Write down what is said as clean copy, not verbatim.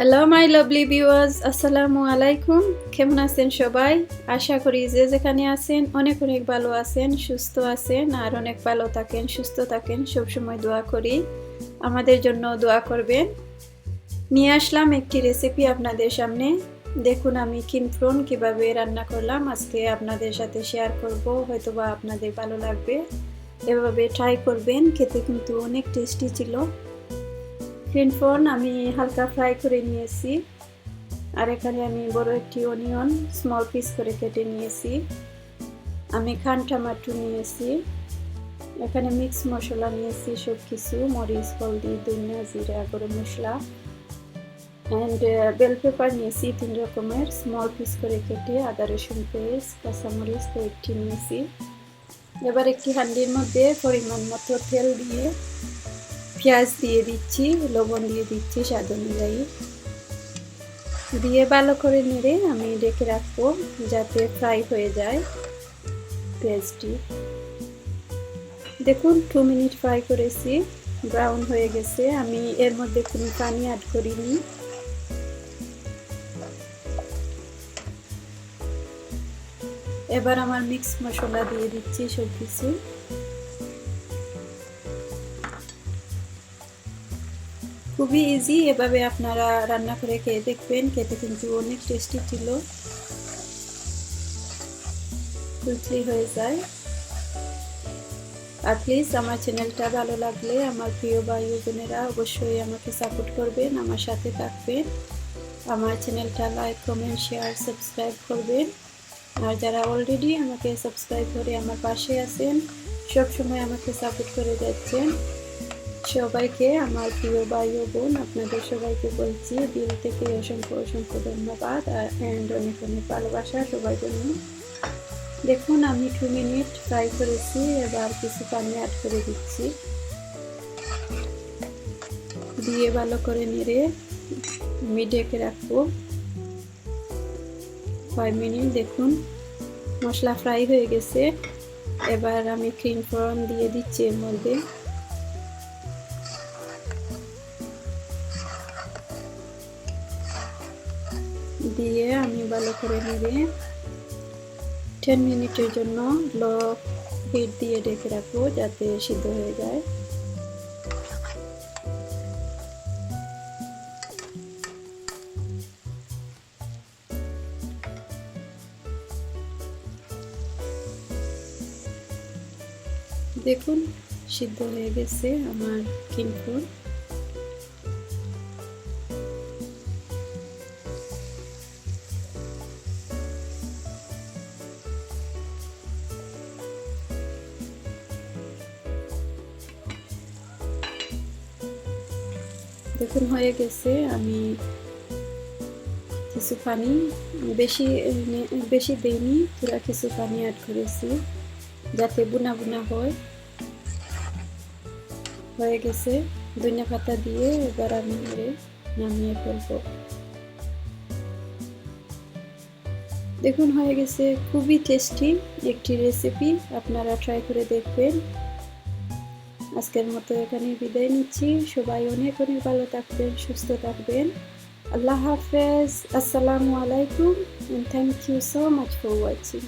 Hello my lovely viewers, আসসালামু আলাইকুম। কেমন আছেন সবাই? আশা করি যে যেখানে আছেন অনেক অনেক ভালো আছেন, সুস্থ আছেন আর অনেক ভালো থাকেন, সুস্থ থাকেন। সবসময় দোয়া করি, আমাদের জন্য দোয়া করবেন। নিয়ে আসলাম একটি রেসিপি আপনাদের সামনে। দেখুন আমি কিং প্রন কীভাবে রান্না করলাম আজকে আপনাদের সাথে শেয়ার করব, হয়তোবা আপনাদের ভালো লাগবে। এভাবে ট্রাই করবেন, খেতে কিন্তু অনেক টেস্টি ছিল। কিং প্রন আমি হালকা ফ্রাই করে নিয়েছি, আর এখানে আমি বড় একটি অনিয়ন স্মল পিস করে কেটে নিয়েছি। আমি খান টমেটো নিয়েছি, এখানে মিক্স মশলা নিয়েছি সব কিছু, মরিচ, হলদি, ধনিয়া, জিরা, গরম মশলা অ্যান্ড বেল পেপার নিয়েছি 3 রকমের স্মল পিস করে কেটে, আদা রসুন পেস্ট, কাঁচামরিচ কয়েকটি নিয়েছি। এবার একটি হাঁড়ির মধ্যে পরিমাণ মতো তেল দিয়ে পেঁয়াজ দিয়ে দিচ্ছি, লবণ দিয়ে দিচ্ছি স্বাদ অনুযায়ী, দিয়ে ভালো করে নেড়ে আমি ঢেকে রাখবো যাতে ফ্রাই হয়ে যায় পেঁয়াজটি। দেখুন 2 মিনিট ফ্রাই করেছি, ব্রাউন হয়ে গেছে। আমি এর মধ্যে কোনো পানি অ্যাড করিনি। এবার আমার মিক্স মশলা দিয়ে দিচ্ছি সব কিছু। খুবই ইজি, এভাবে আপনারা রান্না করে খেয়ে দেখবেন, খেতে কিন্তু অনেক টেস্টি ছিল, কুইকলি হয়ে যায়। আর প্লিজ আমার চ্যানেলটা ভালো লাগলে আমার প্রিয় ভাই ও বোনেরা অবশ্যই আমাকে সাপোর্ট করবেন, আমার সাথে থাকবেন। আমার চ্যানেলটা লাইক, কমেন্ট, শেয়ার, সাবস্ক্রাইব করবেন। আর যারা অলরেডি আমাকে সাবস্ক্রাইব করে আমার পাশে আছেন, সবসময় আমাকে সাপোর্ট করে যাচ্ছেন, সবাইকে আমার প্রিয় ভাই ও বোন, আপনাদের সবাইকে বলছি দিল থেকে অসংখ্য অসংখ্য ধন্যবাদ অ্যান্ড অনেক অনেক ভালোবাসা সবার জন্য। দেখুন আমি 2 মিনিট ফ্রাই করেছি, এবার কিছু পানি অ্যাড করে দিচ্ছি, দিয়ে ভালো করে নেড়ে আমি ঢেকে রাখবো 5 মিনিট। দেখুন মশলা ফ্রাই হয়ে গেছে, এবার আমি কিং প্রন দিয়ে দিচ্ছি এর মধ্যে। দিয়ে আমি ভালো করে নেড়ে 10 মিনিটের জন্য লো হিট দিয়ে ঢেকে রাখবো যাতে সিদ্ধ হয়ে যায়। দেখুন সিদ্ধ হয়ে গেছে আমার কিং প্রন। দেখুন হয়ে গেছে, আমি কিছু পানি বেশি দেইনি, পুরা কিছু পানি অ্যাড করেছি যাতে বুনা বুনা হয়। হয়ে গেছে, ধনিয়া পাতা দিয়ে এবার আমি নামিয়ে ফেলবো। দেখুন হয়ে গেছে, খুবই টেস্টি একটি রেসিপি, আপনারা ট্রাই করে দেখবেন। আজকের মতো এখানে বিদায় নিচ্ছি, সবাই অনেক অনেক ভালো থাকবেন, সুস্থ থাকবেন। আল্লাহ হাফেজ, আসসালামু আলাইকুম, and thank you so much for watching.